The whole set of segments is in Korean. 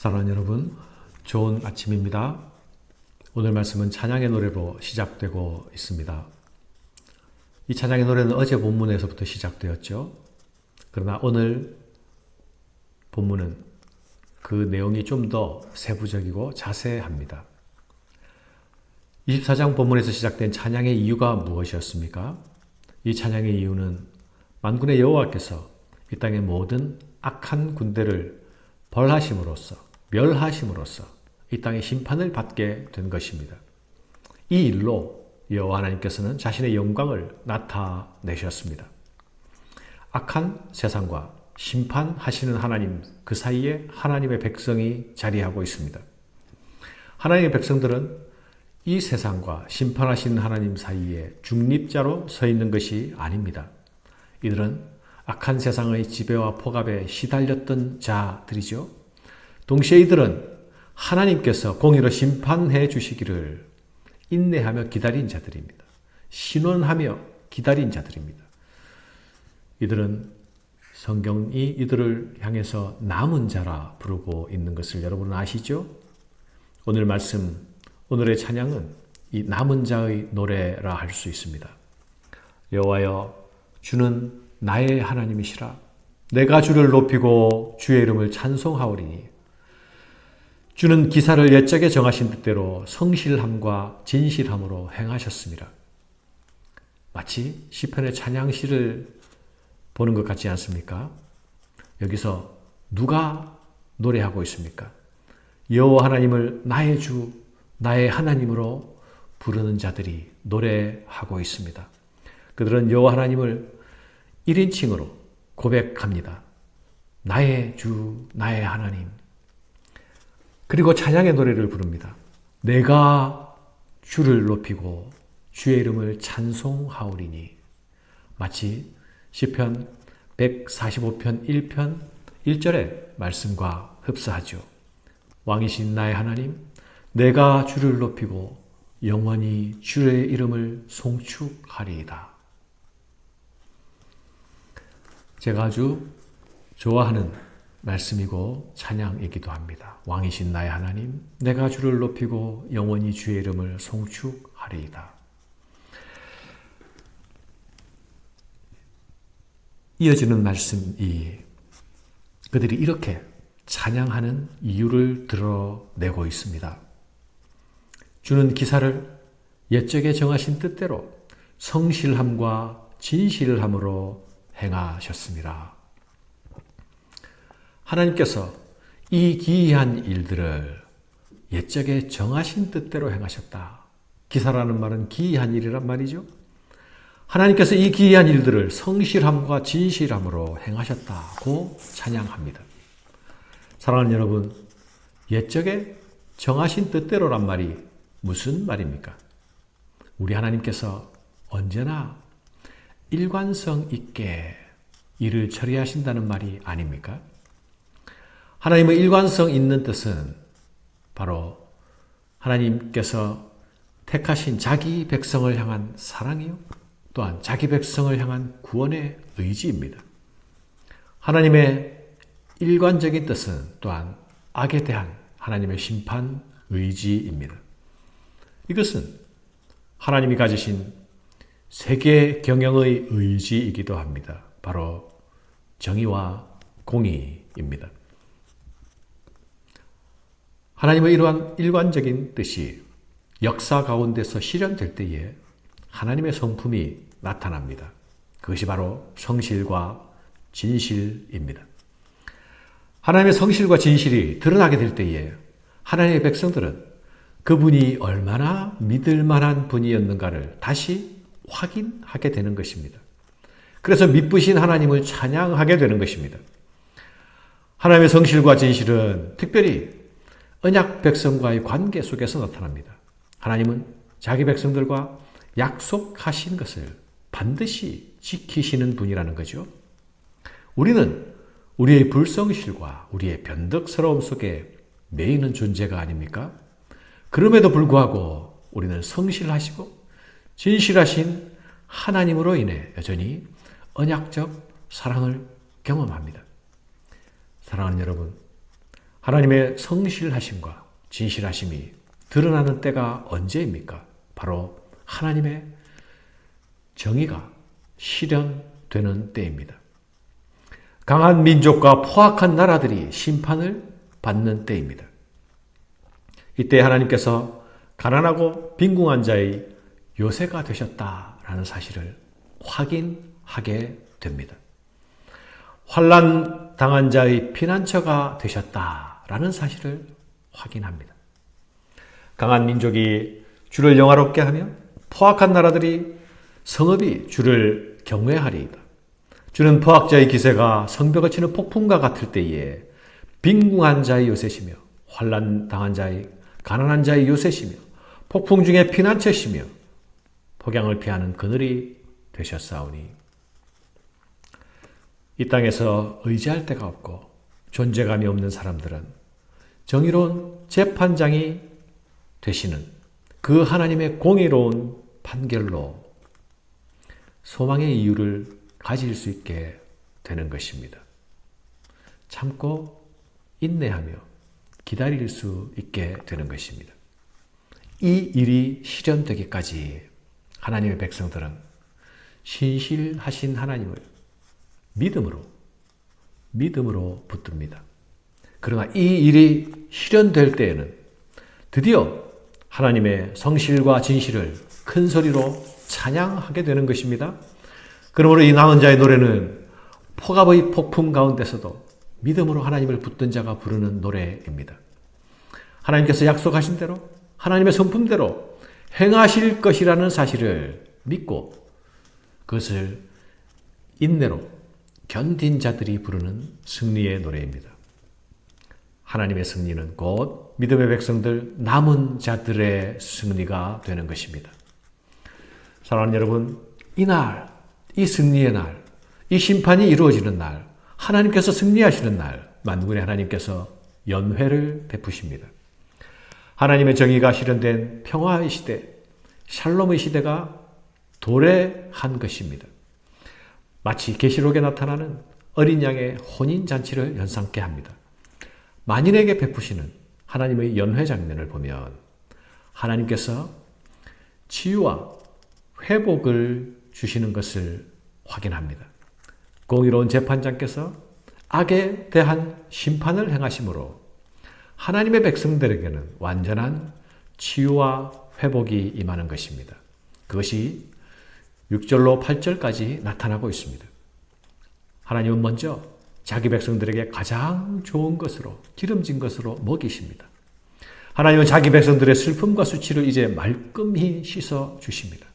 사랑하는 여러분, 좋은 아침입니다. 오늘 말씀은 찬양의 노래로 시작되고 있습니다. 이 찬양의 노래는 어제 본문에서부터 시작되었죠. 그러나 오늘 본문은 그 내용이 좀 더 세부적이고 자세합니다. 24장 본문에서 시작된 찬양의 이유가 무엇이었습니까? 이 찬양의 이유는 만군의 여호와께서 이 땅의 모든 악한 군대를 벌하심으로써 멸하심으로써 이 땅의 심판을 받게 된 것입니다. 이 일로 여호와 하나님께서는 자신의 영광을 나타내셨습니다. 악한 세상과 심판하시는 하나님, 그 사이에 하나님의 백성이 자리하고 있습니다. 하나님의 백성들은 이 세상과 심판하시는 하나님 사이에 중립자로 서 있는 것이 아닙니다. 이들은 악한 세상의 지배와 폭압에 시달렸던 자들이죠. 동시에 이들은 하나님께서 공의로 심판해 주시기를 인내하며 기다린 자들입니다. 신원하며 기다린 자들입니다. 이들은 성경이 이들을 향해서 남은 자라 부르고 있는 것을 여러분은 아시죠? 오늘 말씀, 오늘의 찬양은 이 남은 자의 노래라 할 수 있습니다. 여호와여, 주는 나의 하나님이시라. 내가 주를 높이고 주의 이름을 찬송하오리니 주는 기사를 옛적에 정하신 뜻대로 성실함과 진실함으로 행하셨습니다. 마치 시편의 찬양시를 보는 것 같지 않습니까? 여기서 누가 노래하고 있습니까? 여호와 하나님을 나의 주, 나의 하나님으로 부르는 자들이 노래하고 있습니다. 그들은 여호와 하나님을 1인칭으로 고백합니다. 나의 주, 나의 하나님. 그리고 찬양의 노래를 부릅니다. 내가 주를 높이고 주의 이름을 찬송하오리니. 마치 시편 145편 1편 1절의 말씀과 흡사하죠. 왕이신 나의 하나님, 내가 주를 높이고 영원히 주의 이름을 송축하리이다. 제가 아주 좋아하는 말씀이고 찬양이기도 합니다. 왕이신 나의 하나님, 내가 주를 높이고 영원히 주의 이름을 송축하리이다. 이어지는 말씀이 그들이 이렇게 찬양하는 이유를 드러내고 있습니다. 주는 기사를 옛적에 정하신 뜻대로 성실함과 진실함으로 행하셨습니다. 하나님께서 이 기이한 일들을 옛적에 정하신 뜻대로 행하셨다. 기사라는 말은 기이한 일이란 말이죠. 하나님께서 이 기이한 일들을 성실함과 진실함으로 행하셨다고 찬양합니다. 사랑하는 여러분, 옛적에 정하신 뜻대로란 말이 무슨 말입니까? 우리 하나님께서 언제나 일관성 있게 일을 처리하신다는 말이 아닙니까? 하나님의 일관성 있는 뜻은 바로 하나님께서 택하신 자기 백성을 향한 사랑이요, 또한 자기 백성을 향한 구원의 의지입니다. 하나님의 일관적인 뜻은 또한 악에 대한 하나님의 심판 의지입니다. 이것은 하나님이 가지신 세계 경영의 의지이기도 합니다. 바로 정의와 공의입니다. 하나님의 이러한 일관적인 뜻이 역사 가운데서 실현될 때에 하나님의 성품이 나타납니다. 그것이 바로 성실과 진실입니다. 하나님의 성실과 진실이 드러나게 될 때에 하나님의 백성들은 그분이 얼마나 믿을 만한 분이었는가를 다시 확인하게 되는 것입니다. 그래서 믿으신 하나님을 찬양하게 되는 것입니다. 하나님의 성실과 진실은 특별히 언약 백성과의 관계 속에서 나타납니다. 하나님은 자기 백성들과 약속하신 것을 반드시 지키시는 분이라는 거죠. 우리는 우리의 불성실과 우리의 변덕스러움 속에 매이는 존재가 아닙니까? 그럼에도 불구하고 우리는 성실하시고 진실하신 하나님으로 인해 여전히 언약적 사랑을 경험합니다. 사랑하는 여러분, 하나님의 성실하심과 진실하심이 드러나는 때가 언제입니까? 바로 하나님의 정의가 실현되는 때입니다. 강한 민족과 포악한 나라들이 심판을 받는 때입니다. 이때 하나님께서 가난하고 빈궁한 자의 요새가 되셨다라는 사실을 확인하게 됩니다. 환난 당한 자의 피난처가 되셨다라는 사실을 확인합니다. 강한 민족이 주를 영화롭게 하며 포악한 나라들이 성읍이 주를 경외하리이다. 주는 포악자의 기세가 성벽을 치는 폭풍과 같을 때에 빈궁한 자의 요새시며 환난 당한 자의 가난한 자의 요새시며 폭풍 중에 피난처시며 폭양을 피하는 그늘이 되셨사오니 이 땅에서 의지할 데가 없고 존재감이 없는 사람들은 정의로운 재판장이 되시는 그 하나님의 공의로운 판결로 소망의 이유를 가질 수 있게 되는 것입니다. 참고 인내하며 기다릴 수 있게 되는 것입니다. 이 일이 실현되기까지 하나님의 백성들은 신실하신 하나님을 믿음으로 붙듭니다. 그러나 이 일이 실현될 때에는 드디어 하나님의 성실과 진실을 큰 소리로 찬양하게 되는 것입니다. 그러므로 이 남은 자의 노래는 폭압의 폭풍 가운데서도 믿음으로 하나님을 붙든 자가 부르는 노래입니다. 하나님께서 약속하신 대로 하나님의 성품대로 행하실 것이라는 사실을 믿고 그것을 인내로 견딘 자들이 부르는 승리의 노래입니다. 하나님의 승리는 곧 믿음의 백성들 남은 자들의 승리가 되는 것입니다. 사랑하는 여러분, 이날, 이 승리의 날, 이 심판이 이루어지는 날, 하나님께서 승리하시는 날, 만군의 하나님께서 연회를 베푸십니다. 하나님의 정의가 실현된 평화의 시대, 샬롬의 시대가 도래한 것입니다. 마치 계시록에 나타나는 어린 양의 혼인잔치를 연상케 합니다. 만인에게 베푸시는 하나님의 연회 장면을 보면 하나님께서 치유와 회복을 주시는 것을 확인합니다. 공의로운 재판장께서 악에 대한 심판을 행하심으로 하나님의 백성들에게는 완전한 치유와 회복이 임하는 것입니다. 그것이 6절로 8절까지 나타나고 있습니다. 하나님은 먼저 자기 백성들에게 가장 좋은 것으로 기름진 것으로 먹이십니다. 하나님은 자기 백성들의 슬픔과 수치를 이제 말끔히 씻어 주십니다.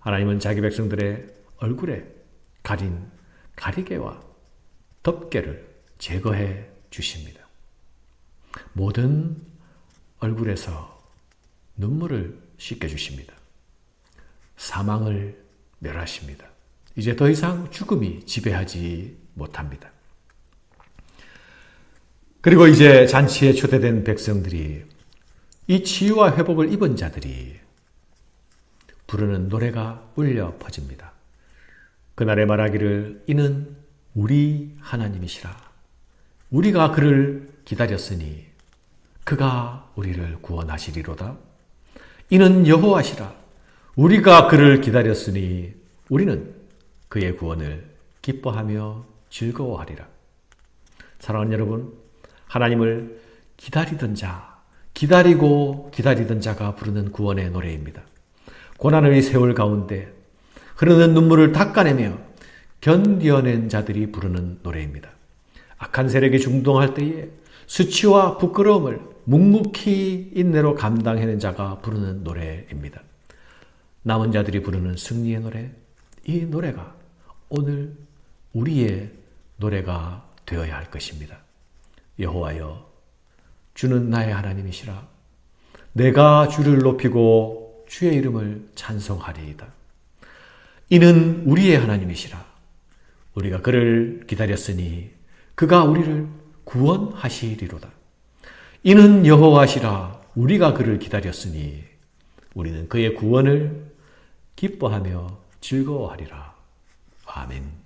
하나님은 자기 백성들의 얼굴에 가린 가리개와 덮개를 제거해 주십니다. 모든 얼굴에서 눈물을 씻겨 주십니다. 사망을 멸하십니다. 이제 더 이상 죽음이 지배하지 못합니다. 그리고 이제 잔치에 초대된 백성들이 이 치유와 회복을 입은 자들이 부르는 노래가 울려 퍼집니다. 그날에 말하기를 이는 우리 하나님이시라. 우리가 그를 기다렸으니 그가 우리를 구원하시리로다. 이는 여호와시라. 우리가 그를 기다렸으니 우리는 그의 구원을 기뻐하며 즐거워하리라. 사랑하는 여러분, 하나님을 기다리던 자, 기다리던 자가 부르는 구원의 노래입니다. 고난의 세월 가운데 흐르는 눈물을 닦아내며 견뎌낸 자들이 부르는 노래입니다. 악한 세력에 중동할 때에 수치와 부끄러움을 묵묵히 인내로 감당해낸 자가 부르는 노래입니다. 남은 자들이 부르는 승리의 노래, 이 노래가 오늘 우리의 노래가 되어야 할 것입니다. 여호와여, 주는 나의 하나님이시라. 내가 주를 높이고 주의 이름을 찬송하리이다. 이는 우리의 하나님이시라. 우리가 그를 기다렸으니 그가 우리를 구원하시리로다. 이는 여호와시라. 우리가 그를 기다렸으니 우리는 그의 구원을 기뻐하며 즐거워하리라. 아멘.